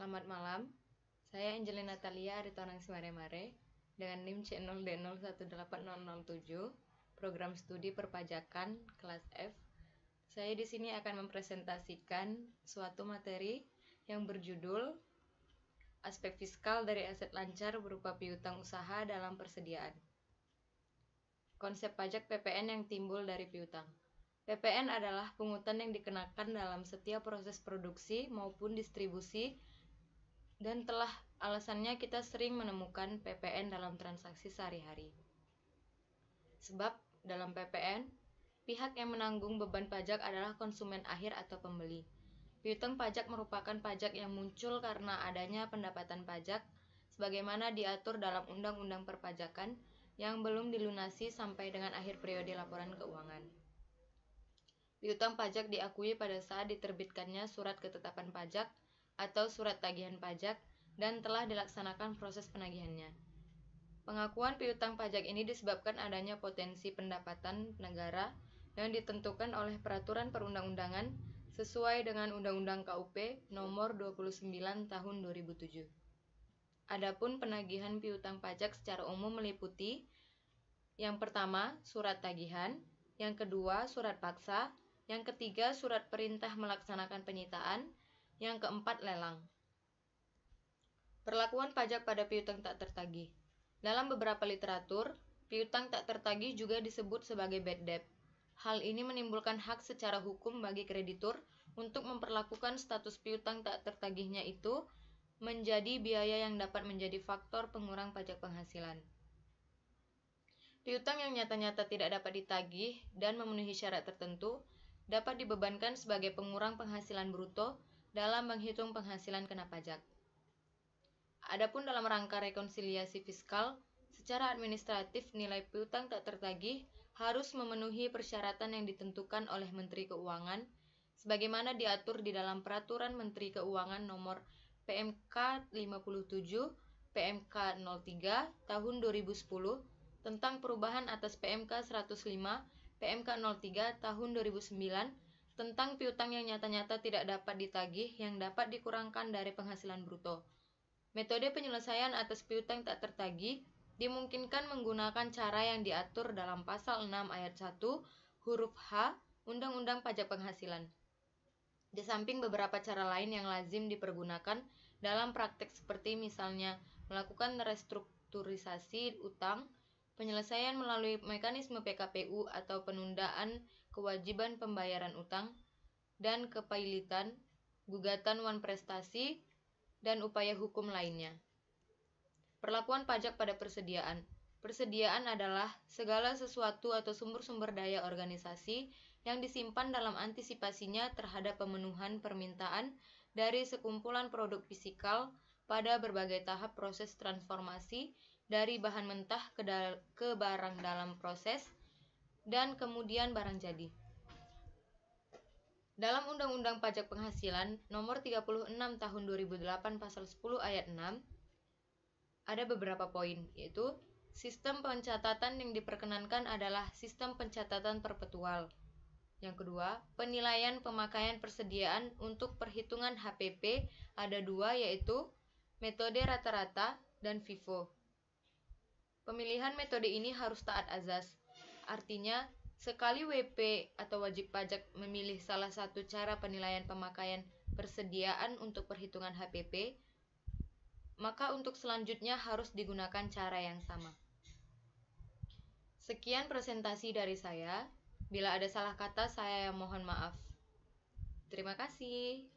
Selamat malam, saya Angelina Natalia Aritonang Simaremare dengan NIM C0D018007, program studi perpajakan kelas F. Saya di sini akan mempresentasikan suatu materi yang berjudul Aspek Fiskal dari Aset Lancar berupa piutang usaha dalam persediaan. Konsep pajak PPN yang timbul dari piutang. PPN adalah pungutan yang dikenakan dalam setiap proses produksi maupun distribusi, dan telah alasannya kita sering menemukan PPN dalam transaksi sehari-hari. Sebab dalam PPN, pihak yang menanggung beban pajak adalah konsumen akhir atau pembeli. Piutang pajak merupakan pajak yang muncul karena adanya pendapatan pajak sebagaimana diatur dalam Undang-Undang Perpajakan yang belum dilunasi sampai dengan akhir periode laporan keuangan. Piutang pajak diakui pada saat diterbitkannya surat ketetapan pajak atau surat tagihan pajak dan telah dilaksanakan proses penagihannya. Pengakuan piutang pajak ini disebabkan adanya potensi pendapatan negara yang ditentukan oleh peraturan perundang-undangan sesuai dengan Undang-Undang KUP Nomor 29 Tahun 2007. Adapun penagihan piutang pajak secara umum meliputi: yang pertama, surat tagihan; yang kedua, surat paksa; yang ketiga, surat perintah melaksanakan penyitaan; yang keempat, lelang. Perlakuan pajak pada piutang tak tertagih. Dalam beberapa literatur, piutang tak tertagih juga disebut sebagai bad debt. Hal ini menimbulkan hak secara hukum bagi kreditur untuk memperlakukan status piutang tak tertagihnya itu menjadi biaya yang dapat menjadi faktor pengurang pajak penghasilan. Piutang yang nyata-nyata tidak dapat ditagih dan memenuhi syarat tertentu dapat dibebankan sebagai pengurang penghasilan bruto dalam menghitung penghasilan kena pajak. Adapun dalam rangka rekonsiliasi fiskal, secara administratif nilai piutang tak tertagih harus memenuhi persyaratan yang ditentukan oleh Menteri Keuangan sebagaimana diatur di dalam Peraturan Menteri Keuangan Nomor PMK 57 PMK 03 Tahun 2010 tentang perubahan atas PMK 105 PMK 03 Tahun 2009 tentang piutang yang nyata-nyata tidak dapat ditagih yang dapat dikurangkan dari penghasilan bruto. Metode penyelesaian atas piutang tak tertagih dimungkinkan menggunakan cara yang diatur dalam Pasal 6 Ayat 1 huruf H Undang-Undang Pajak Penghasilan. Di samping beberapa cara lain yang lazim dipergunakan dalam praktek seperti misalnya melakukan restrukturisasi utang, penyelesaian melalui mekanisme PKPU atau penundaan kewajiban pembayaran utang, dan kepailitan, gugatan wanprestasi, dan upaya hukum lainnya. Perlakuan pajak pada persediaan. Persediaan adalah segala sesuatu atau sumber-sumber daya organisasi yang disimpan dalam antisipasinya terhadap pemenuhan permintaan dari sekumpulan produk fisikal pada berbagai tahap proses transformasi dari bahan mentah ke barang dalam proses dan kemudian barang jadi. Dalam Undang-Undang Pajak Penghasilan Nomor 36 Tahun 2008 Pasal 10 Ayat 6 ada beberapa poin, yaitu sistem pencatatan yang diperkenankan adalah sistem pencatatan perpetual. Yang kedua, penilaian pemakaian persediaan untuk perhitungan HPP ada dua, yaitu metode rata-rata dan FIFO. Pemilihan metode ini harus taat azas, artinya sekali WP atau wajib pajak memilih salah satu cara penilaian pemakaian persediaan untuk perhitungan HPP, maka untuk selanjutnya harus digunakan cara yang sama. Sekian presentasi dari saya. Bila ada salah kata, saya mohon maaf. Terima kasih.